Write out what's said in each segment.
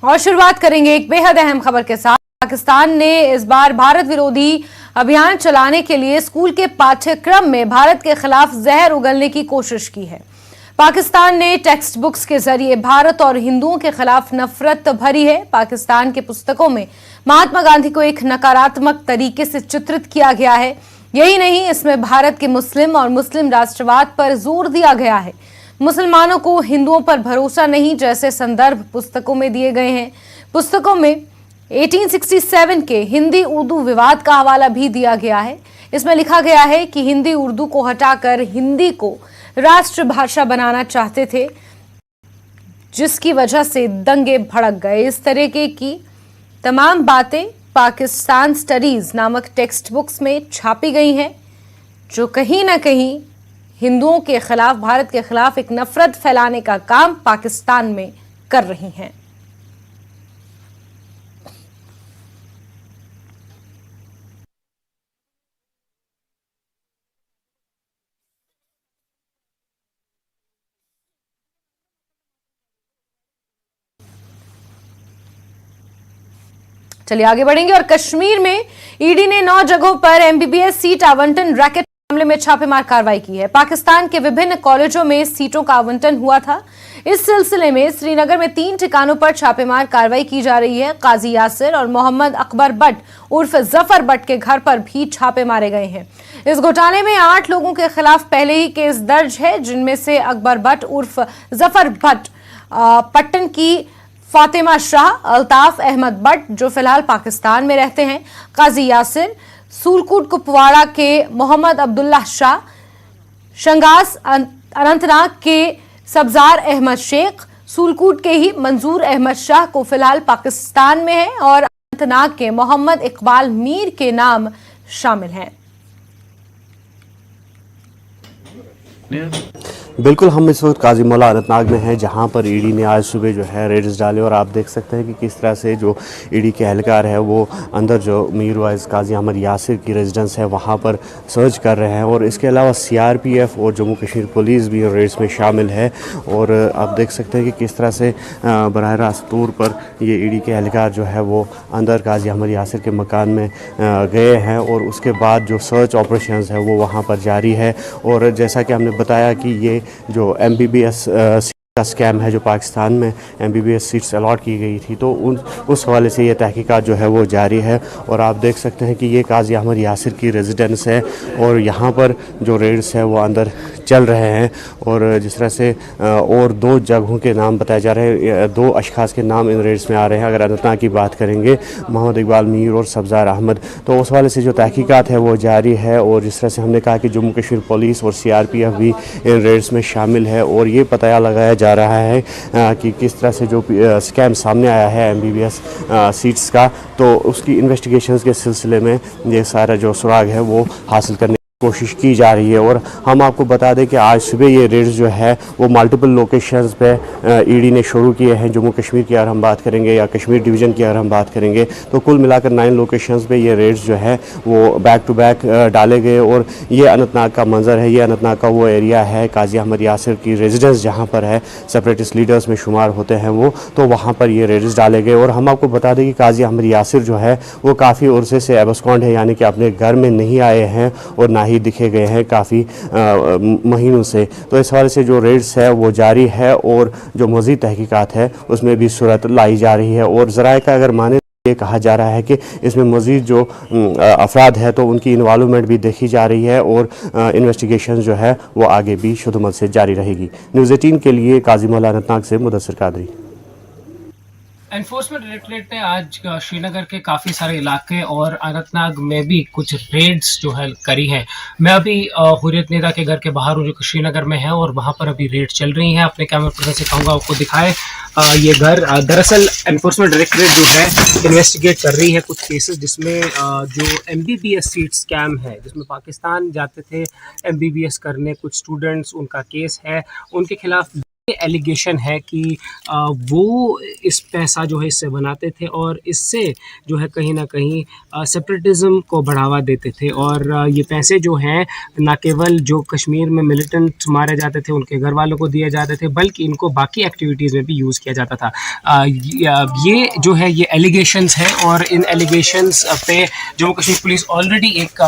और शुरुआत करेंगे एक बेहद अहम खबर के साथ। पाकिस्तान ने इस बार भारत विरोधी अभियान चलाने के लिए स्कूल के पाठ्यक्रम में भारत के खिलाफ जहर उगलने की कोशिश की है। पाकिस्तान ने टेक्स्ट बुक्स के जरिए भारत और हिंदुओं के खिलाफ नफरत भरी है। पाकिस्तान के पुस्तकों में महात्मा गांधी को एक नकारात्मक तरीके से चित्रित किया गया है। यही नहीं, इसमें भारत के मुस्लिम और मुस्लिम राष्ट्रवाद पर जोर दिया गया है। मुसलमानों को हिंदुओं पर भरोसा नहीं जैसे संदर्भ पुस्तकों में दिए गए हैं। पुस्तकों में 1867 के हिंदी उर्दू विवाद का हवाला भी दिया गया है। इसमें लिखा गया है कि हिंदी उर्दू को हटाकर हिंदी को राष्ट्रभाषा बनाना चाहते थे, जिसकी वजह से दंगे भड़क गए। इस तरीके की तमाम बातें पाकिस्तान स्टडीज नामक टेक्स्ट बुक्स में छापी गई हैं, जो कहीं ना कहीं हिंदुओं के खिलाफ, भारत के खिलाफ एक नफरत फैलाने का काम पाकिस्तान में कर रही हैं। चलिए आगे बढ़ेंगे और कश्मीर में ईडी ने 9 जगहों पर एमबीबीएस सीट आवंटन रैकेट मामले में छापेमार कार्रवाई की है। पाकिस्तान के विभिन्न कॉलेजों में सीटों का आवंटन हुआ था। इस सिलसिले में श्रीनगर में 3 ठिकानों पर छापेमार कार्रवाई की जा रही है। काजी यासिर और मोहम्मद अकबर बट उर्फ जफर बट के घर पर भी छापे मारे गए हैं। इस घोटाले में 8 लोगों के खिलाफ पहले ही केस दर्ज है, जिनमें से अकबर बट उर्फ जफर बट, पट्टन की फातिमा शाह, अल्ताफ अहमद बट जो फिलहाल पाकिस्तान में रहते हैं, काजी यासिर, सूलकूट कुपवाड़ा के मोहम्मद अब्दुल्ला शाह, शंगास अनंतनाग के सब्जार अहमद शेख, सूलकूट के ही मंजूर अहमद शाह को फिलहाल पाकिस्तान में है और अनंतनाग के मोहम्मद इकबाल मीर के नाम शामिल हैं। बिल्कुल, हम इस वक्त काजी मौला अनंतनाग में हैं, जहां पर ईडी ने आज सुबह जो है रेड्स डाले और आप देख सकते हैं कि किस तरह से जो ईडी के एहलकार है वो अंदर जो मीर वाइज काजी अहमद यासिर की रेजिडेंस है वहां पर सर्च कर रहे हैं। और इसके अलावा सीआरपीएफ और जम्मू कश्मीर पुलिस भी रेड्स में शामिल है। और आप देख सकते हैं कि किस तरह से बराह रास्त तौर पर ये ईडी के एहलकार जो है वो अंदर काजी अहमद यासिर के मकान में गए हैं और उसके बाद जो सर्च ऑपरेशन है वो वहाँ पर जारी है। और जैसा कि हमने बताया कि ये जो एमबीबीएस का स्कैम है, जो पाकिस्तान में एमबीबीएस सीट्स अलॉट की गई थी, तो उस हवाले से ये तहकीकात जो है वो जारी है। और आप देख सकते हैं कि ये काजी अहमद यासिर की रेजिडेंस है और यहाँ पर जो रेड्स है वो अंदर चल रहे हैं। और जिस तरह से और 2 जगहों के नाम बताए जा रहे हैं, 2 अशखास के नाम इन रेड्स में आ रहे हैं। अगर अनंतनाग की बात करेंगे, मोहम्मद इकबाल मीर और सब्जार अहमद, तो उस हवाले से जो तहकीकात है वो जारी है। और जिस तरह से हमने कहा कि जम्मू कश्मीर पुलिस और सीआरपीएफ भी इन रेड्स में शामिल है और ये पता लगाया जा रहा है कि किस तरह से जो स्कैम सामने आया है एमबीबीएस सीट्स का, तो उसकी इन्वेस्टिगेशंस के सिलसिले में ये सारा जो सुराग है वो हासिल करने कोशिश की जा रही है। और हम आपको बता दें कि आज सुबह ये रेड्स जो है वो मल्टीपल लोकेशंस पे ईडी ने शुरू किए हैं। जम्मू कश्मीर की अगर हम बात करेंगे या कश्मीर डिवीज़न की अगर हम बात करेंगे, तो कुल मिलाकर 9 लोकेशंस पे ये रेड्स जो है वो बैक टू बैक डाले गए। और ये अनंतनाग का मंजर है, ये अनंतनाग का वो एरिया है, काजी अहमद यासिर की रेजिडेंस जहाँ पर है, सेपरेटिस्ट लीडर्स में शुमार होते हैं वो, तो वहाँ पर ये रेड्स डाले गए। और हम आपको बता दें कि काजी अहमद यासिर जो है वो काफ़ी अरसे से एबस्कॉन्ड है, यानी कि अपने घर में नहीं आए हैं और ना ही दिखे गए हैं काफ़ी महीनों से। तो इस हवाले से जो रेड्स है वो जारी है और जो मज़ीद तहकीकात है उसमें भी सूरत लाई जा रही है। और ज़राए का अगर माने ये कहा जा रहा है कि इसमें मज़ीद जो अफराद है तो उनकी इन्वॉल्वमेंट भी देखी जा रही है और इन्वेस्टिगेशन जो है वो आगे भी शुद्धमत से जारी रहेगी। न्यूज़ 18 के लिए काजी मौला अनंतनाग से मुदस्सिर कादरी। एनफोर्समेंट डायरेक्टरेट ने आज श्रीनगर के काफ़ी सारे इलाके और अनंतनाग में भी कुछ रेड्स जो है करी हैं। मैं अभी हुर्रियत नेता के घर के बाहर हूँ, जो श्रीनगर में है, और वहाँ पर अभी रेड चल रही हैं। अपने कैमरा पर्सन से कहूँगा आपको दिखाए ये घर। दरअसल एनफोर्समेंट डायरेक्टरेट जो है इन्वेस्टिगेट कर रही है कुछ केसेस जिसमें जो एमबीबीएस सीट स्कैम है, जिसमें पाकिस्तान जाते थे एमबीबीएस करने कुछ स्टूडेंट्स, उनका केस है, उनके खिलाफ एलिगेशन है कि वो इस पैसा जो है इससे बनाते थे और इससे जो है कहीं ना कहीं सेपरेटिज्म को बढ़ावा देते थे और ये पैसे जो हैं ना केवल जो कश्मीर में मिलिटेंट मारे जाते थे उनके घर वालों को दिए जाते थे बल्कि इनको बाकी एक्टिविटीज़ में भी यूज़ किया जाता था। ये जो है ये एलिगेशंस हैं और इन एलिगेशंस पे जम्मू कश्मीर पुलिस ऑलरेडी एक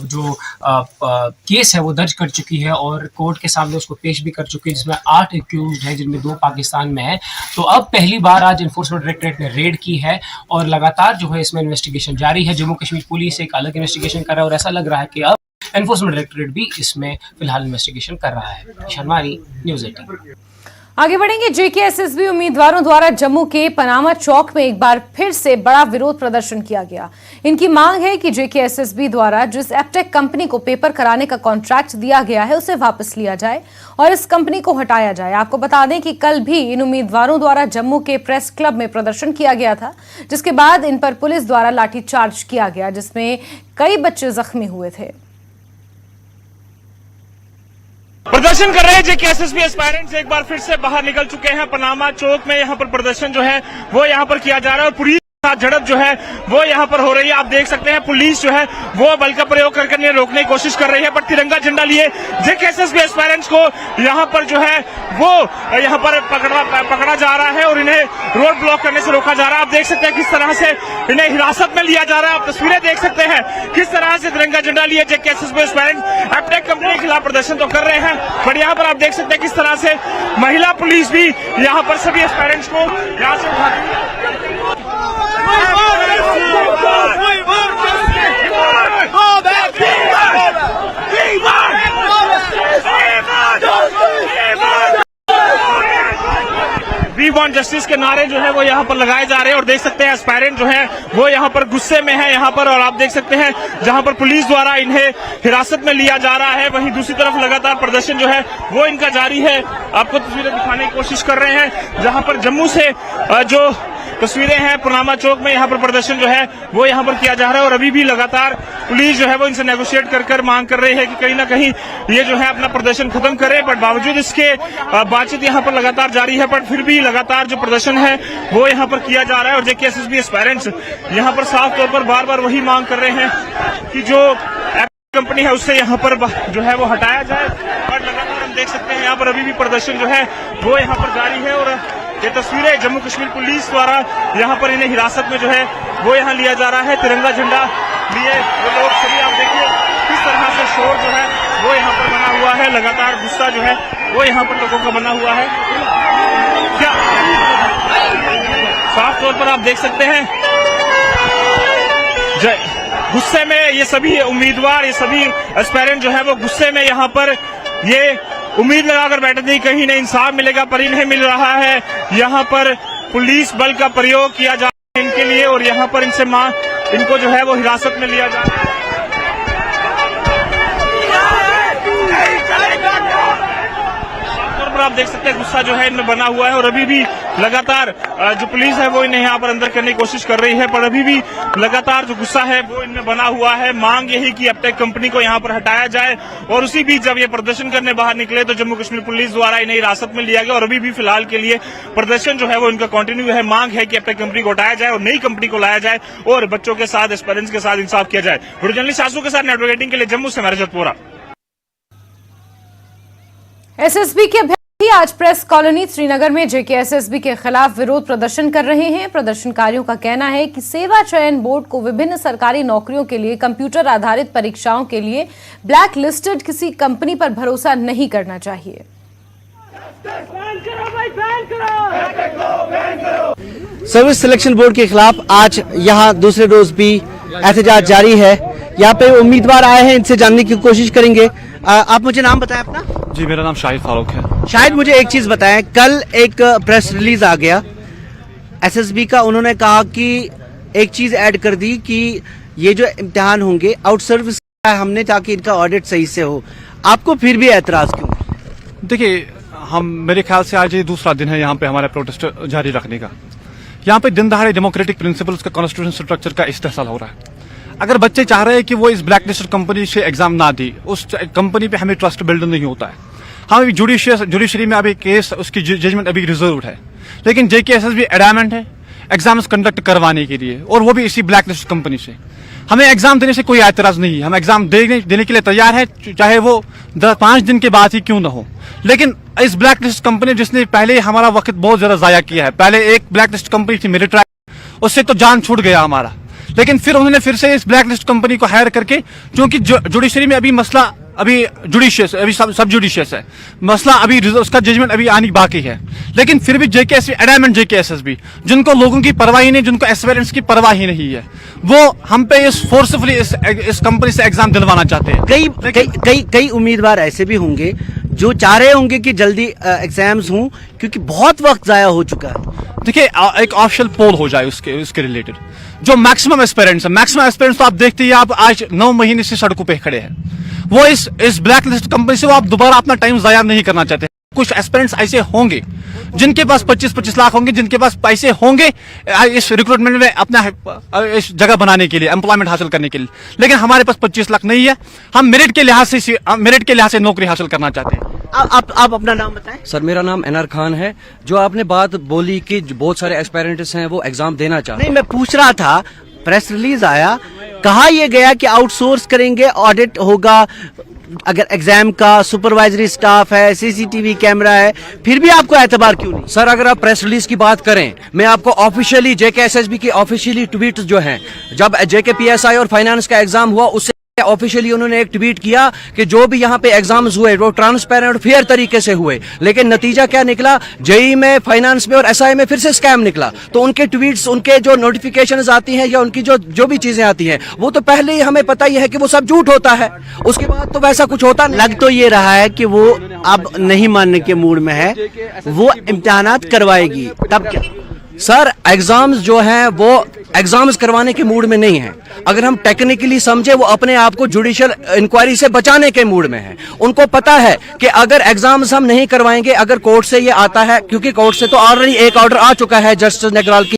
जो केस है वो दर्ज कर चुकी है और कोर्ट के सामने उसको पेश भी कर चुकी है, जिसमें 8 एक्यूज्ड है जिनमें 2 पाकिस्तान में है। तो अब पहली बार आज इन्फोर्समेंट डायरेक्टरेट ने रेड की है और लगातार जो है इसमें इन्वेस्टिगेशन जारी है। जम्मू कश्मीर पुलिस एक अलग इन्वेस्टिगेशन कर रहा है और ऐसा लग रहा है कि अब एनफोर्समेंट डायरेक्टरेट भी इसमें फिलहाल इन्वेस्टिगेशन कर रहा है। शर्मानी, न्यूज़ 18। आगे बढ़ेंगे। जेकेएसएसबी उम्मीदवारों द्वारा जम्मू के पनामा चौक में एक बार फिर से बड़ा विरोध प्रदर्शन किया गया। इनकी मांग है कि जेकेएसएसबी द्वारा जिस एपटेक कंपनी को पेपर कराने का कॉन्ट्रैक्ट दिया गया है उसे वापस लिया जाए और इस कंपनी को हटाया जाए। आपको बता दें कि कल भी इन उम्मीदवारों द्वारा जम्मू के प्रेस क्लब में प्रदर्शन किया गया था, जिसके बाद इन पर पुलिस द्वारा लाठीचार्ज किया गया, जिसमें कई बच्चे जख्मी हुए थे। प्रदर्शन कर रहे हैं जेकेएसएसबी एस्पायरेंट्स एक बार फिर से बाहर निकल चुके हैं। पनामा चौक में यहाँ पर प्रदर्शन जो है वो यहाँ पर किया जा रहा है और पुलिस झड़प जो है वो यहाँ पर हो रही है। आप देख सकते हैं पुलिस जो है वो बल का प्रयोग करके रोकने की कोशिश कर रही है, पर तिरंगा झंडा लिए जेकेएसएसबी एस्पायरेंट्स को यहाँ पर जो है वो यहाँ पर पकड़ा जा रहा है और इन्हें रोड ब्लॉक करने से रोका जा रहा है। आप देख सकते हैं किस तरह से इन्हें हिरासत में लिया जा रहा है। आप तस्वीरें देख सकते हैं किस तरह से तिरंगा झंडा लिए जेकेएसएसबी एस्पायरेंट्स एपटेक कंपनी के खिलाफ प्रदर्शन तो कर रहे हैं, पर यहाँ पर आप देख सकते हैं किस तरह से महिला पुलिस भी यहाँ पर सभी एस्पायरेंट्स को यहाँ से उठाती है। वी वांट जस्टिस के नारे जो है वो यहाँ पर लगाए जा रहे हैं और देख सकते हैं एस्पायरेंट जो है वो यहाँ पर गुस्से में है यहाँ पर, और आप देख सकते हैं जहाँ पर पुलिस द्वारा इन्हें हिरासत में लिया जा रहा है, वहीं दूसरी तरफ लगातार प्रदर्शन जो है वो इनका जारी है। आपको तस्वीरें दिखाने की कोशिश कर रहे हैं जहाँ पर जम्मू से जो तस्वीरें हैं पनामा चौक में यहाँ पर प्रदर्शन जो है वो यहाँ पर किया जा रहा है और अभी भी लगातार पुलिस जो है वो इनसे नेगोशिएट कर मांग कर रही है कि कहीं ना कहीं ये जो है अपना प्रदर्शन खत्म करे, बट बावजूद इसके बातचीत यहाँ पर लगातार जारी है, पर फिर भी लगातार जो प्रदर्शन है वो यहाँ पर किया जा रहा है और जेकेएसएसबी एस्पायरेंट्स यहाँ पर साफ तौर पर बार बार वही मांग कर रहे हैं कि जो कंपनी है उससे यहाँ पर जो है वो हटाया जाए। और लगातार हम देख सकते हैं यहाँ पर अभी भी प्रदर्शन जो है वो यहाँ पर जारी है और ये तस्वीरें जम्मू कश्मीर पुलिस द्वारा यहाँ पर इन्हें हिरासत में जो है वो यहाँ लिया जा रहा है। तिरंगा झंडा लिए वो लोग सभी आप देखिए किस तरह से शोर जो है वो यहाँ पर बना हुआ है, लगातार गुस्सा जो है वो यहाँ पर लोगों का बना हुआ है। क्या साफ तौर पर आप देख सकते हैं गुस्से में ये सभी उम्मीदवार, ये सभी एस्पायरेंट जो है वो गुस्से में यहाँ पर ये उम्मीद लगाकर बैठे थे कहीं नहीं इंसाफ मिलेगा, पर इन्हें मिल रहा है। यहाँ पर पुलिस बल का प्रयोग किया जा रहा है इनके लिए और यहाँ पर इनको जो है वो हिरासत में लिया जा रहा है। आप देख सकते हैं गुस्सा जो है इनमें बना हुआ है और अभी भी लगातार जो पुलिस है वो इन्हें यहाँ पर अंदर करने की कोशिश कर रही है, पर अभी भी लगातार जो गुस्सा है वो इनमें बना हुआ है। मांग यही कि एपटेक कंपनी को यहाँ पर हटाया जाए और उसी बीच जब ये प्रदर्शन करने बाहर निकले तो जम्मू कश्मीर पुलिस द्वारा इन्हें हिरासत में लिया गया और अभी भी फिलहाल के लिए प्रदर्शन जो है वो इनका कंटिन्यू है। मांग है कि एपटेक कंपनी को हटाया जाए और नई कंपनी को लाया जाए और बच्चों के साथ, एस्पायरेंट्स के साथ इंसाफ किया जाए। वीडियो जर्नलिस्ट आंसू के साथ नेटवर्क 18 के लिए जम्मू से मैं रजत वोरा। एसएसबी के आज प्रेस कॉलोनी श्रीनगर में जेकेएसएसबी के खिलाफ विरोध प्रदर्शन कर रहे हैं। प्रदर्शनकारियों का कहना है कि सेवा चयन बोर्ड को विभिन्न सरकारी नौकरियों के लिए कंप्यूटर आधारित परीक्षाओं के लिए ब्लैक लिस्टेड किसी कंपनी पर भरोसा नहीं करना चाहिए। सर्विस सिलेक्शन बोर्ड के खिलाफ आज यहां दूसरे रोज भी एहतजाज जारी है। यहां पे उम्मीदवार आए हैं, इनसे जानने की कोशिश करेंगे। आप मुझे नाम बताएं अपना। जी, मेरा नाम शाहिद फारूक है। शायद मुझे एक चीज बताएं, कल एक प्रेस रिलीज आ गया एसएसबी का, उन्होंने कहा कि एक चीज ऐड कर दी कि ये जो इम्तिहान होंगे आउट सर्विस हमने ताकि इनका ऑडिट सही से हो। आपको फिर भी एतराज क्यों? देखिए, मेरे ख्याल से आज ये दूसरा दिन है यहाँ पे हमारा प्रोटेस्ट जारी रखने का। यहाँ पे दिन दहाड़े डेमोक्रेटिक प्रिंसिपल्स का, कॉन्स्टिट्यूशन स्ट्रक्चर का इस्तेहसाल हो रहा है। अगर बच्चे चाह रहे हैं कि वो इस ब्लैक लिस्टेड कंपनी से एग्जाम ना दी, उस कंपनी पे हमें ट्रस्ट बिल्ड नहीं होता है। हम अभी जुडिशरी में अभी केस उसकी जजमेंट अभी रिजर्व है, लेकिन JKSSB एडामेंट है एग्जाम्स कंडक्ट करवाने के लिए, और वो भी इसी ब्लैक लिस्ट कंपनी से। हमें एग्जाम देने से कोई एतराज नहीं है, हम एग्जाम देने के लिए तैयार है, चाहे वो 5 दिन के बाद ही क्यों ना हो। लेकिन इस ब्लैक लिस्ट कंपनी जिसने पहले हमारा वक्त बहुत ज्यादा जाया किया है, पहले एक ब्लैक लिस्ट कंपनी थी मिलिट्री, उससे तो जान छूट गया हमारा, लेकिन फिर उन्होंने फिर से इस ब्लैक लिस्ट कंपनी को हायर करके, क्योंकि जुडिशरी में अभी मसला अभी जुडिशियस अभी सब जुडिशियस है मसला, अभी उसका जजमेंट अभी आनी बाकी है, लेकिन फिर भी एडामेंट JKSSB जिनको लोगों की परवाह ही नहीं, जिनको एस्पिरेंट्स की परवाह ही नहीं है, वो हम पे इस फोर्सफुली इस कंपनी से एग्जाम दिलवाना चाहते हैं। कई उम्मीदवार ऐसे भी होंगे जो चाह रहे होंगे कि जल्दी एग्जाम्स हों, क्योंकि बहुत वक्त जाया हो चुका है। देखिए, एक ऑफिशियल पोल हो जाए उसके रिलेटेड, जो मैक्सिमम एस्पिरेंट्स तो आप देखते ही, आप आज 9 महीने से सड़कों पे खड़े हैं, वो इस ब्लैक लिस्ट कंपनी से वो आप दोबारा अपना टाइम जाया नहीं करना चाहते। कुछ एस्पिरेंट्स ऐसे होंगे जिनके पास 25-25 लाख होंगे, जिनके पास पैसे होंगे इस रिक्रूटमेंट में अपना इस जगह बनाने के लिए, एम्प्लॉयमेंट हासिल करने के लिए, लेकिन हमारे पास 25 लाख नहीं है। हम मेरिट के लिहाज से नौकरी हासिल करना चाहते हैं। आप अपना नाम बताएं। सर, मेरा नाम NR खान है। जो आपने बात बोली कि बहुत सारे एस्पायरेंट्स हैं वो एग्जाम देना चाहते हैं, नहीं, मैं पूछ रहा था, प्रेस रिलीज आया, कहा यह गया कि आउटसोर्स करेंगे, ऑडिट होगा, अगर एग्जाम का सुपरवाइजरी स्टाफ है, CCTV कैमरा है, फिर भी आपको एतबार क्यों नहीं? सर, अगर आप प्रेस रिलीज की बात करें, मैं आपको ऑफिशियली JKSSB की ऑफिशियली ट्वीट जो हैं, जब JKPSI और फाइनेंस का एग्जाम हुआ उससे ऑफिशियली उन्होंने एक ट्वीट किया कि जो भी यहाँ पे एग्जाम्स हुए वो ट्रांसपेरेंट फेयर तरीके से हुए, लेकिन नतीजा क्या निकला, JEE में, फाइनेंस में और SI में फिर से स्कैम निकला। तो उनके ट्वीट्स, उनके जो नोटिफिकेशंस आती हैं या उनकी जो भी चीजें आती हैं, वो तो पहले ही हमें पता ही है कि वो सब झूठ होता है, उसके बाद तो वैसा कुछ होता नहीं। लग तो ये रहा है कि वो अब नहीं मानने के मूड में है, वो इम्तिहानात करवाएगी, तब क्या? सर, एग्जाम्स जो हैं वो एग्जाम्स करवाने के मूड में नहीं है। अगर हम टेक्निकली समझे, वो अपने आप को जुडिशियल इंक्वायरी से बचाने के मूड में है। उनको पता है कि अगर एग्जाम्स हम नहीं करवाएंगे, अगर कोर्ट से ये आता है, क्योंकि कोर्ट से तो ऑलरेडी एक ऑर्डर आ चुका है जस्टिस नेगराल की,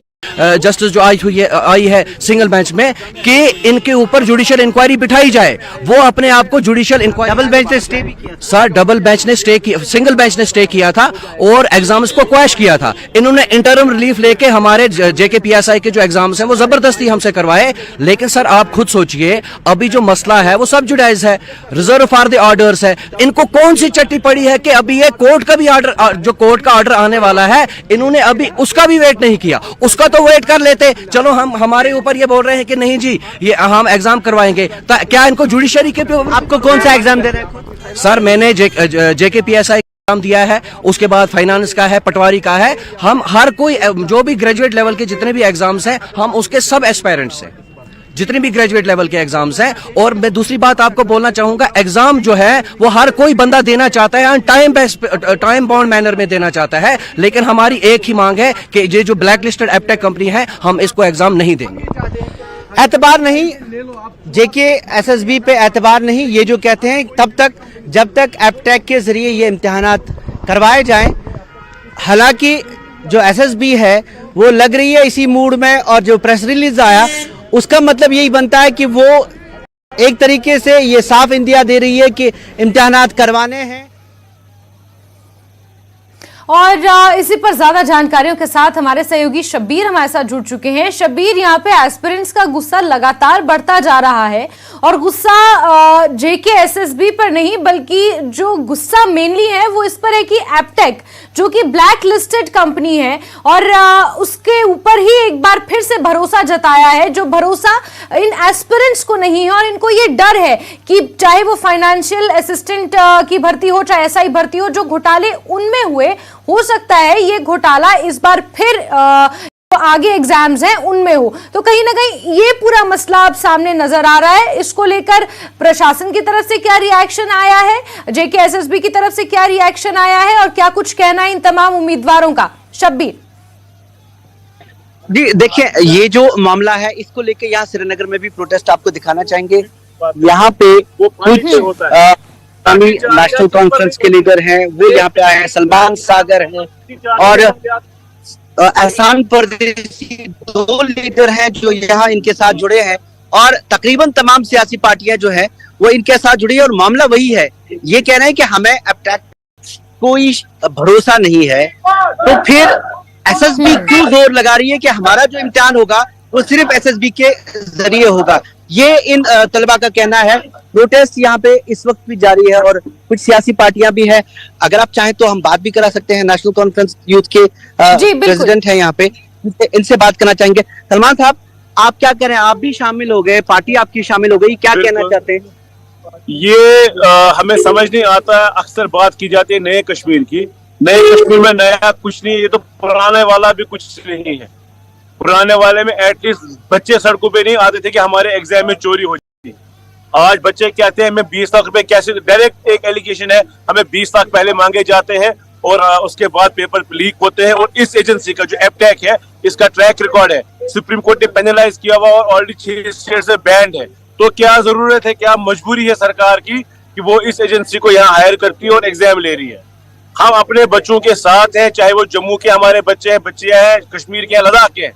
जस्टिस जो आई है सिंगल बेंच में, कि इनके ऊपर जुडिशियल इंक्वायरी बिठाई जाए, वो अपने आप को जुडिशियल इंक्वायरी, डबल बेंच ने स्टे भी किया सर, डबल बेंच ने स्टे किया, सिंगल बेंच ने स्टे किया था और एग्जाम्स को क्वैश किया था। इन्होंने इंटरम रिलीफ लेके हमारे JKPSI के जो एग्जाम्स हैं वो जबरदस्ती हमसे करवाए। लेकिन सर, आप खुद सोचिए, अभी जो मसला है वो सब जुडाइज है, रिजर्व फॉर द ऑर्डर्स है। इनको कौन सी चट्टी पड़ी है कि अभी ये कोर्ट का भी ऑर्डर, जो कोर्ट का ऑर्डर आने वाला है, इन्होंने अभी उसका भी वेट नहीं किया। उसका तो वेट कर लेते, चलो हम हमारे ऊपर ये बोल रहे हैं कि नहीं जी ये हम एग्जाम करवाएंगे, क्या इनको जुडिशरी के आपको कौन सा एग्जाम दे रहे हैं? सर, मैंने JKPSI एग्जाम दिया है, उसके बाद फाइनेंस का है, पटवारी का है। हम हर कोई जो भी ग्रेजुएट लेवल के जितने भी एग्जाम्स हैं, हम उसके सब एस्पायरेंट्स हैं, जितने भी ग्रेजुएट लेवल के एग्जाम्स हैं। और मैं दूसरी बात आपको बोलना चाहूंगा, एग्जाम जो है वो हर कोई बंदा देना चाहता है, टाइम बाउंड मैनर में देना चाहता है, लेकिन हमारी एक ही मांग है कि ये जो ब्लैक लिस्टेड एप्टेक कंपनी है, हम इसको एग्जाम नहीं देंगे। एतबार नहीं, JKSSB पे एतबार नहीं, ये जो कहते हैं तब तक जब तक एप्टेक के जरिए ये इम्तिहानात करवाए जाएं। हालांकि जो SSB है वो लग रही है इसी मूड में, और जो प्रेस रिलीज आया उसका मतलब यही बनता है कि वो एक तरीके से ये साफ इंदिया दे रही है कि इम्तिहानात करवाने हैं। और इसी पर ज्यादा जानकारियों के साथ हमारे सहयोगी शब्बीर हमारे साथ जुड़ चुके हैं। शब्बीर, यहाँ पे एस्पिरेंट्स का गुस्सा लगातार बढ़ता जा रहा है, और गुस्सा JKSSB पर नहीं, बल्कि जो गुस्सा मेनली है वो इस पर है कि एप्टेक जो कि ब्लैक लिस्टेड कंपनी है, और उसके ऊपर ही एक बार फिर से भरोसा जताया है, जो भरोसा इन एस्पिरेंट्स को नहीं है। और इनको ये डर है कि चाहे वो फाइनेंशियल असिस्टेंट की भर्ती हो, चाहे SI भर्ती हो, जो घोटाले उनमें हुए, हो सकता है ये घोटाला इस बार फिर आगे एग्जाम्स हैं उनमें हो। तो कहीं ना कहीं ये पूरा मसला अब सामने नजर आ रहा है। इसको लेकर प्रशासन की तरफ से क्या रिएक्शन आया है, JKSSB की तरफ से क्या रिएक्शन आया है, और क्या कुछ कहना है इन तमाम उम्मीदवारों का? शब्बीर जी, देखिए, ये जो मामला है इसको लेकर यहाँ श्रीनगर में भी प्रोटेस्ट आपको दिखाना चाहेंगे। यहाँ पे कुछ नेशनल कॉन्फ्रेंस के लीडर हैं, वो यहाँ पे आए हैं, सलमान सागर हैं और एहसान परदेसी, 2 लीडर हैं जो यहाँ इनके साथ जुड़े हैं, और तकरीबन तमाम सियासी पार्टियां जो है वो इनके साथ जुड़ी है। और मामला वही है, ये कह रहे हैं कि हमें एप्टेक कोई भरोसा नहीं है, तो फिर एसएसबी क्यों जोर लगा रही है कि हमारा जो इम्तिहान होगा वो सिर्फ एसएसबी के जरिए होगा? ये इन तलबा का कहना है। प्रोटेस्ट यहाँ पे इस वक्त भी जारी है और कुछ सियासी पार्टियां भी हैं। अगर आप चाहें तो हम बात भी करा सकते हैं। नेशनल कॉन्फ्रेंस यूथ के प्रेसिडेंट हैं यहाँ पे, इनसे बात करना चाहेंगे। सलमान साहब, आप क्या कह रहे हैं? आप भी शामिल हो गए, पार्टी आपकी शामिल हो गई, क्या कहना चाहते हैं? ये हमें समझ नहीं आता। अक्सर बात की जाती है नए कश्मीर की। नए कश्मीर में नया कुछ नहीं, ये तो पुराने वाला भी कुछ नहीं है। पुराने वाले में एटलीस्ट बच्चे सड़कों पे नहीं आते थे कि हमारे एग्जाम में चोरी हो जाती। आज बच्चे कहते हैं हमें 20 लाख रुपए कैसे, डायरेक्ट एक एलिगेशन है, हमें 20 लाख पहले मांगे जाते हैं और उसके बाद पेपर लीक होते हैं। और इस एजेंसी का जो एपटेक है, इसका ट्रैक रिकॉर्ड है, सुप्रीम कोर्ट ने पेनलाइज किया हुआ और ऑलरेडी 6 स्टेट से बैंड है। तो क्या जरूरत है, क्या मजबूरी है सरकार की कि वो इस एजेंसी को यहाँ हायर करती है और एग्जाम ले रही है? हम अपने बच्चों के साथ हैं, चाहे वो जम्मू के हमारे बच्चे हैं, बच्चियां हैं, कश्मीर के हैं, लद्दाख के हैं।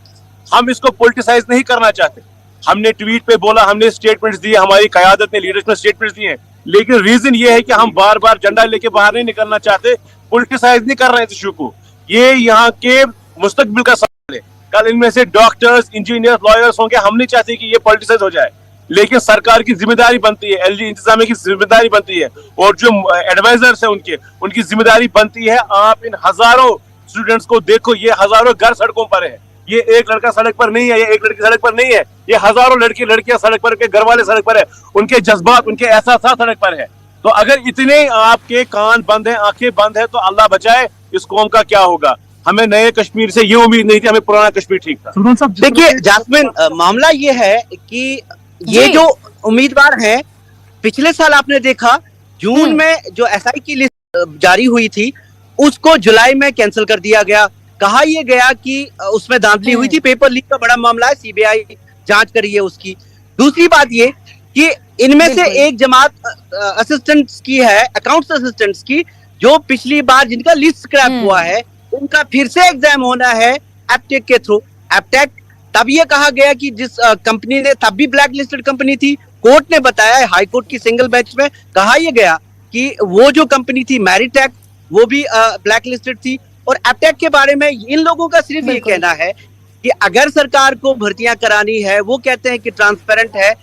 हम इसको पॉलिटिसाइज नहीं करना चाहते। हमने ट्वीट पे बोला, हमने स्टेटमेंट्स दिए, हमारी क़यादत ने लीडर्स में स्टेटमेंट्स दिए हैं, लेकिन रीजन ये है कि हम बार बार झंडा लेके बाहर नहीं निकलना चाहते, पॉलिटिसाइज नहीं कर रहे हैं इस इशू को। ये यहाँ के मुस्तकबिल का सवाल है। कल इनमें से डॉक्टर्स, इंजीनियर्स, लॉयर्स होंगे। हम नहीं चाहते कि ये पॉलिटिसाइज हो जाए, लेकिन सरकार की जिम्मेदारी बनती है, एलजी इंतजामिया की जिम्मेदारी बनती है और जो एडवाइजर्स हैं उनकी जिम्मेदारी बनती है। आप इन हजारों स्टूडेंट्स को देखो, ये हजारों घर सड़कों पर है। ये एक लड़का सड़क पर नहीं है, ये एक लड़की सड़क पर नहीं है, ये हजारों लड़के लड़कियां सड़क पर, के घर वाले सड़क पर है, उनके जज्बात, उनके एहसास सड़क पर है। तो अगर इतने आपके कान बंद हैं, आंखें बंद है, तो अल्लाह बचाए इस कौम का क्या होगा। हमें नए कश्मीर से ये उम्मीद नहीं थी, हमें पुराना कश्मीर ठीक था। देखिए जास्मिन, मामला ये है कि ये जो उम्मीदवार हैं, पिछले साल आपने देखा जून में जो एसआई की लिस्ट जारी हुई थी, उसको जुलाई में कैंसिल कर दिया गया। कहा यह गया कि उसमें धांधली हुई थी, पेपर लीक का बड़ा मामला है, सीबीआई जांच करी है उसकी। दूसरी बात ये कि इनमें से एक जमात असिस्टेंट्स की है, अकाउंट्स असिस्टेंट्स की, जो पिछली बार जिनका लिस्ट स्क्रैप हुआ है, उनका फिर से एग्जाम होना है एपटेक के थ्रू। एपटेक तब ये कहा गया कि जिस कंपनी ने, तब भी ब्लैक लिस्टेड कंपनी थी, कोर्ट ने बताया, हाई कोर्ट की सिंगल बेंच में कहा यह गया कि वो जो कंपनी थी मैरिटेक, वो भी ब्लैक लिस्टेड थी। और एपटेक के बारे में इन लोगों का सिर्फ ये कहना है कि अगर सरकार को भर्तियां करानी है, वो कहते हैं कि ट्रांसपेरेंट है,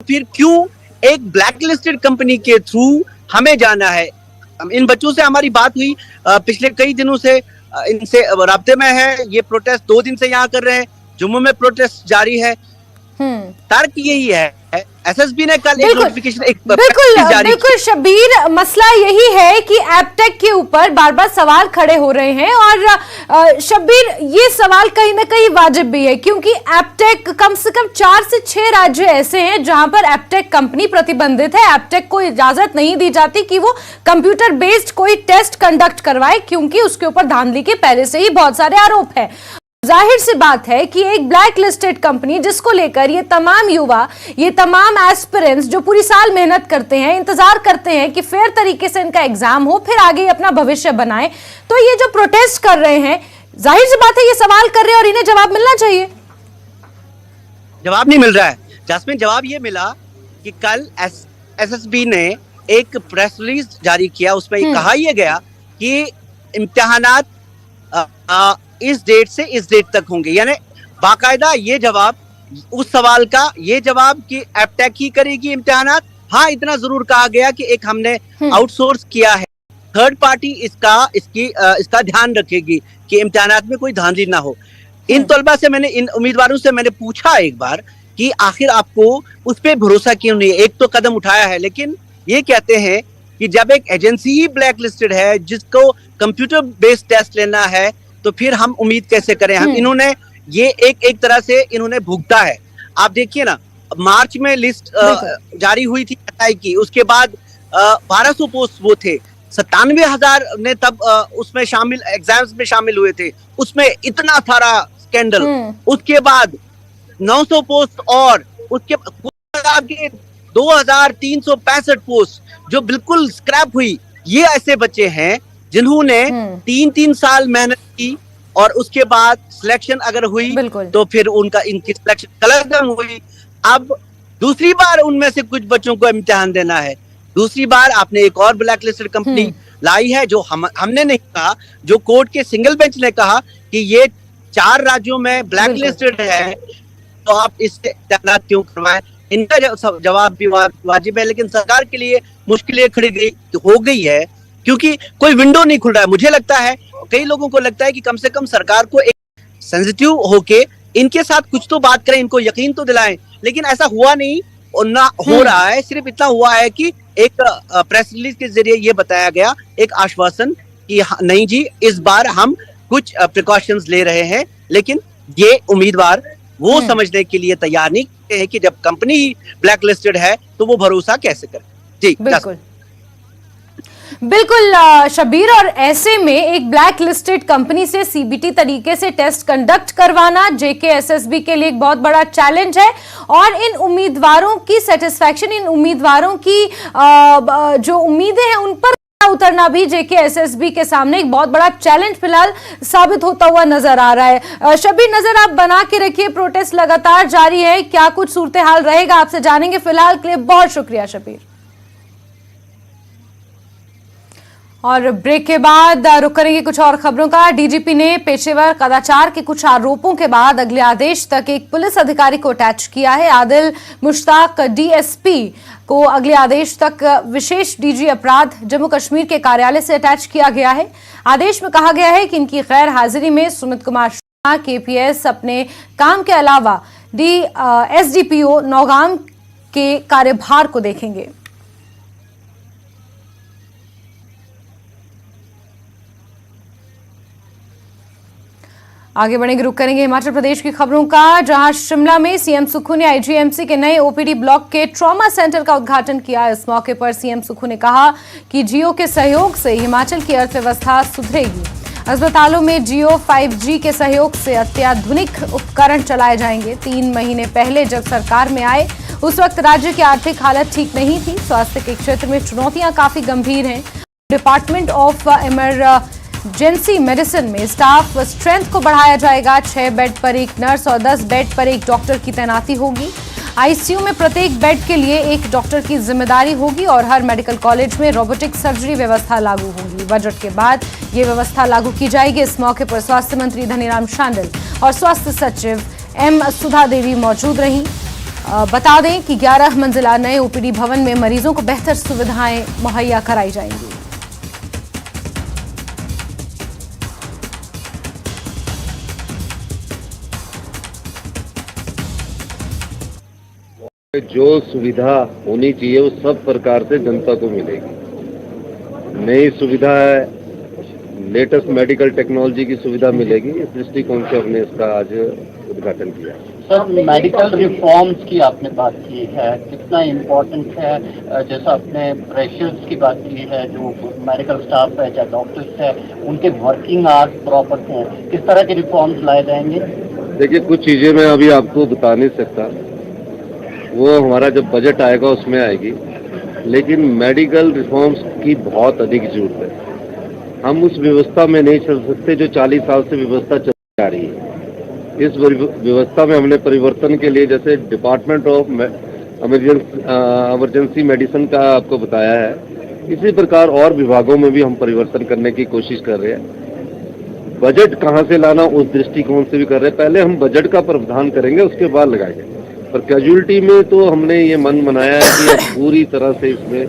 फिर क्यों एक ब्लैक लिस्टेड कंपनी के थ्रू हमें जाना है? इन बच्चों से हमारी बात हुई, पिछले कई दिनों से इनसे राब्ते में है। ये प्रोटेस्ट 2 दिन से यहाँ कर रहे हैं, जम्मू में प्रोटेस्ट जारी है। तर्क यही है, एसएसबी ने कल एक नोटिफिकेशन, बिल्कुल शब्बीर, मसला यही है कि एपटेक के ऊपर बार बार सवाल खड़े हो रहे हैं। और शब्बीर, ये सवाल कहीं ना कहीं वाजिब भी है, क्योंकि एपटेक कम से कम 4 से 6 राज्य ऐसे हैं जहां पर एपटेक कंपनी प्रतिबंधित है। एपटेक को इजाजत नहीं दी जाती कि वो कंप्यूटर बेस्ड कोई टेस्ट कंडक्ट करवाए, क्योंकि उसके ऊपर धांधली के पहले से ही बहुत सारे आरोप है। जाहिर सी बात है कि एक ब्लैक लिस्टेड कंपनी, जिसको लेकर ये तमाम युवा, ये तमाम एस्पिरेंट्स जो पूरी साल मेहनत करते हैं, इंतजार करते हैं कि फेयर तरीके से इनका एग्जाम हो, फिर आगे अपना भविष्य बनाए, तो ये जो प्रोटेस्ट कर रहे हैं, जाहिर सी बात है ये सवाल कर रहे हैं और इन्हें जवाब मिलना चाहिए। जवाब नहीं मिल रहा है जास्मिन। जवाब ये मिला कि कल एसएसबी ने एक प्रेस रिलीज जारी किया, उसमें कहा यह गया कि इम्तिहानात इस डेट से इस डेट तक होंगे। यानी बाकायदा ये जवाब, उस सवाल का ये जवाब कि एपटेक ही करेगी इम्तिहानात। हाँ, इतना जरूर कहा गया कि एक हमने आउटसोर्स किया है, थर्ड पार्टी इसका ध्यान रखेगी कि इम्तिहानात में कोई धांधली ना हो। इन तलबा से मैंने, इन उम्मीदवारों से मैंने पूछा एक बार कि आखिर आपको उस पर भरोसा क्यों नहीं है? एक तो कदम उठाया है, लेकिन ये कहते हैं कि जब एक एजेंसी ही ब्लैक लिस्टेड है, जिसको कंप्यूटर बेस्ड टेस्ट लेना है, तो फिर हम उम्मीद कैसे करें? हम इन्होंने ये एक तरह से इन्होंने भुगता है। आप देखिए ना, मार्च में लिस्ट जारी हुई थी एसआई की, उसके बाद 1200 पोस्ट वो थे, 97,000 ने तब उसमें शामिल, एग्जाम्स में शामिल हुए थे, उसमें इतना सारा स्कैंडल। उसके बाद 900 पोस्ट और उसके 2365 पोस्ट जो बिल्कुल स्क्रैप हुई। ये ऐसे बच्चे हैं जिन्होंने 3-3 साल मेहनत की और उसके बाद सिलेक्शन अगर हुई तो फिर इनकी सिलेक्शन गलत हुई। अब दूसरी बार उनमें से कुछ बच्चों को इम्तिहान देना है, दूसरी बार आपने एक और ब्लैक लिस्टेड कंपनी लाई है, जो हमने नहीं कहा, जो कोर्ट के सिंगल बेंच ने कहा कि ये 4 राज्यों में ब्लैक लिस्टेड है, तो आप इससे इत्तलात क्यों करवाएं? इनका जवाब भी वाजिब है, लेकिन सरकार के लिए मुश्किलें खड़ी हो गई है क्योंकि कोई विंडो नहीं खुल रहा है। मुझे लगता है, कई लोगों को लगता है कि कम से कम सरकार को एक सेंसिटिव होके इनके साथ कुछ तो बात करें, इनको यकीन तो दिलाएं, लेकिन ऐसा हुआ नहीं और ना हो रहा है। सिर्फ इतना हुआ है कि एक प्रेस रिलीज के जरिए ये बताया गया, एक आश्वासन कि नहीं जी, इस बार हम कुछ प्रिकॉशंस ले रहे हैं, लेकिन ये उम्मीदवार वो समझने के लिए तैयार नहीं है कि जब कंपनी ही ब्लैक लिस्टेड है तो वो भरोसा कैसे करे। जी बिल्कुल बिल्कुल शबीर, और ऐसे में एक ब्लैक लिस्टेड कंपनी से सीबीटी तरीके से टेस्ट कंडक्ट करवाना जेकेएसएसबी के लिए एक बहुत बड़ा चैलेंज है, और इन उम्मीदवारों की सेटिस्फैक्शन, इन उम्मीदवारों की जो उम्मीदें हैं उन पर उतरना भी जेकेएसएसबी के सामने एक बहुत बड़ा चैलेंज फिलहाल साबित होता हुआ नजर आ रहा है। शबीर, नजर आप बना के रखिए, प्रोटेस्ट लगातार जारी है, क्या कुछ सूरत हाल रहेगा आपसे जानेंगे। फिलहाल के लिए बहुत शुक्रिया शबीर। और ब्रेक के बाद रुक करेंगे कुछ और खबरों का। डीजीपी ने पेशेवर कदाचार के कुछ आरोपों के बाद अगले आदेश तक एक पुलिस अधिकारी को अटैच किया है। आदिल मुश्ताक डीएसपी को अगले आदेश तक विशेष डीजी अपराध जम्मू कश्मीर के कार्यालय से अटैच किया गया है। आदेश में कहा गया है कि इनकी गैर हाजिरी में सुमित कुमार शर्मा केपीएस अपने काम के अलावा एसडीपीओ नौगाम के कार्यभार को देखेंगे। आगे बढ़ेंगे, रुक करेंगे हिमाचल प्रदेश की खबरों का, जहां शिमला में सीएम सुक्खू ने आईजीएमसी के नए ओपीडी ब्लॉक के ट्रॉमा सेंटर का उद्घाटन किया। इस मौके पर सीएम सुक्खू ने कहा कि जियो के सहयोग से हिमाचल की अर्थव्यवस्था सुधरेगी। अस्पतालों में जियो 5G के सहयोग से अत्याधुनिक उपकरण चलाए जाएंगे। 3 महीने पहले जब सरकार में आए उस वक्त राज्य की आर्थिक हालत ठीक नहीं थी। स्वास्थ्य के क्षेत्र में चुनौतियां काफी गंभीर हैं। डिपार्टमेंट ऑफ इमरजेंसी मेडिसिन में स्टाफ स्ट्रेंथ को बढ़ाया जाएगा। 6 बेड पर एक नर्स और 10 बेड पर एक डॉक्टर की तैनाती होगी। आईसीयू में प्रत्येक बेड के लिए एक डॉक्टर की जिम्मेदारी होगी और हर मेडिकल कॉलेज में रोबोटिक सर्जरी व्यवस्था लागू होगी। बजट के बाद ये व्यवस्था लागू की जाएगी। इस मौके पर स्वास्थ्य मंत्री धनीराम शांडिल और स्वास्थ्य सचिव एम सुधा देवी मौजूद रहीं। बता दें कि 11 मंजिला नए ओपीडी भवन में मरीजों को बेहतर सुविधाएं मुहैया कराई जाएंगी। जो सुविधा होनी चाहिए वो सब प्रकार से जनता को मिलेगी। नई सुविधा है, लेटेस्ट मेडिकल टेक्नोलॉजी की सुविधा मिलेगी। इस दृष्टिकोण से हमने इसका आज उद्घाटन किया। सर, मेडिकल रिफॉर्म्स की आपने बात की है, कितना इम्पोर्टेंट है? जैसा आपने प्रेशर्स की बात की है, जो मेडिकल स्टाफ है चाहे डॉक्टर्स है, उनके वर्किंग आवर्स प्रॉपर हैं, किस तरह के रिफॉर्म्स लाए जाएंगे? देखिए, कुछ चीजें मैं अभी आपको बता नहीं सकता, वो हमारा जब बजट आएगा उसमें आएगी, लेकिन मेडिकल रिफॉर्म्स की बहुत अधिक जरूरत है। हम उस व्यवस्था में नहीं चल सकते जो 40 साल से व्यवस्था चल रही है। इस व्यवस्था में हमने परिवर्तन के लिए, जैसे डिपार्टमेंट ऑफ इमरजेंसी मेडिसिन का आपको बताया है, इसी प्रकार और विभागों में भी हम परिवर्तन करने की कोशिश कर रहे हैं। बजट कहाँ से लाना उस दृष्टिकोण से भी कर रहे हैं। पहले हम बजट का प्रावधान करेंगे, उसके बाद लगाएंगे। पर कैजुअलिटी में तो हमने ये मन बनाया है कि अब पूरी तरह से इसमें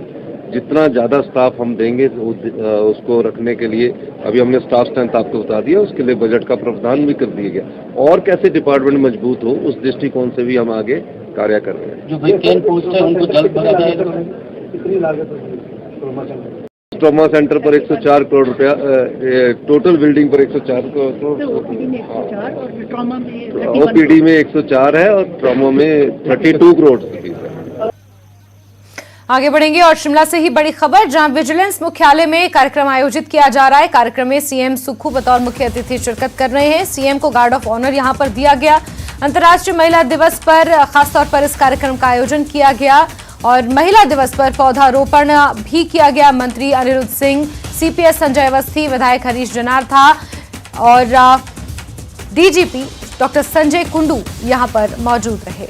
जितना ज़्यादा स्टाफ हम देंगे उसको रखने के लिए अभी हमने स्टाफ स्ट्रेंथ आपको बता दिया, उसके लिए बजट का प्रावधान भी कर दिया गया। और कैसे डिपार्टमेंट मजबूत हो उस दृष्टिकोण से भी हम आगे कार्य कर रहे हैं। जो वैकेंट पोस्ट है उनको जल्द भरा जाएगा। कितनी लागत होगी? ट्रॉमा सेंटर पर 104 करोड़ रुपया, टोटल बिल्डिंग पर 104 करोड़, ओपीडी में 104 है और ट्रॉमा में 32 करोड़ फीस है। आगे बढ़ेंगे और शिमला से ही बड़ी खबर, जहां विजिलेंस मुख्यालय में कार्यक्रम आयोजित किया जा रहा है। कार्यक्रम में सीएम सुक्खू बतौर मुख्य अतिथि शिरकत कर रहे हैं। सीएम को गार्ड ऑफ ऑनर यहां पर दिया गया। अंतर्राष्ट्रीय महिला दिवस पर खासतौर पर इस कार्यक्रम का आयोजन किया गया और महिला दिवस पर पौधारोपण भी किया गया। मंत्री अनिरुद्ध सिंह, सीपीएस संजय अवस्थी, विधायक हरीश जनार था और डीजीपी डॉक्टर संजय कुंडू यहां पर मौजूद रहे।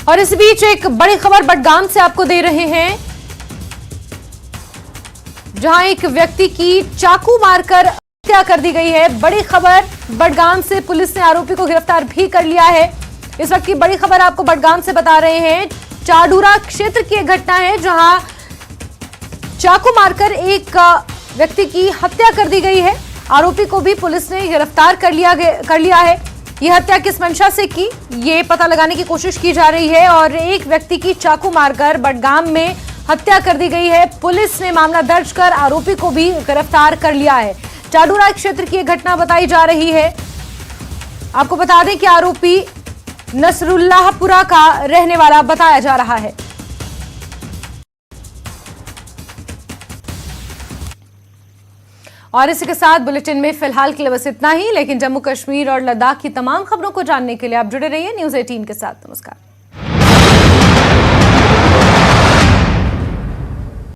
और इस बीच एक बड़ी खबर बडगाम से आपको दे रहे हैं, जहां एक व्यक्ति की चाकू मारकर हत्या कर दी गई है। बड़ी खबर बडगाम से, पुलिस ने आरोपी को गिरफ्तार भी कर लिया है। इस वक्त की बड़ी खबर आपको बडगाम से बता रहे हैं। चाडूरा क्षेत्र की एक घटना है जहां चाकू मारकर एक व्यक्ति की हत्या कर दी गई है। आरोपी को भी पुलिस ने गिरफ्तार कर लिया है। यह हत्या किस मंशा से की, ये पता लगाने की कोशिश की जा रही है और एक व्यक्ति की चाकू मारकर बडगाम में हत्या कर दी गई है। पुलिस ने मामला दर्ज कर आरोपी को भी गिरफ्तार कर लिया है। चाडूरा क्षेत्र की एक घटना बताई जा रही है। आपको बता दें कि आरोपी नसरुल्लाहपुरा का रहने वाला बताया जा रहा है। और इसी के साथ बुलेटिन में फिलहाल के लिए बस इतना ही, लेकिन जम्मू कश्मीर और लद्दाख की तमाम खबरों को जानने के लिए आप जुड़े रहिए न्यूज़ 18 के साथ। नमस्कार।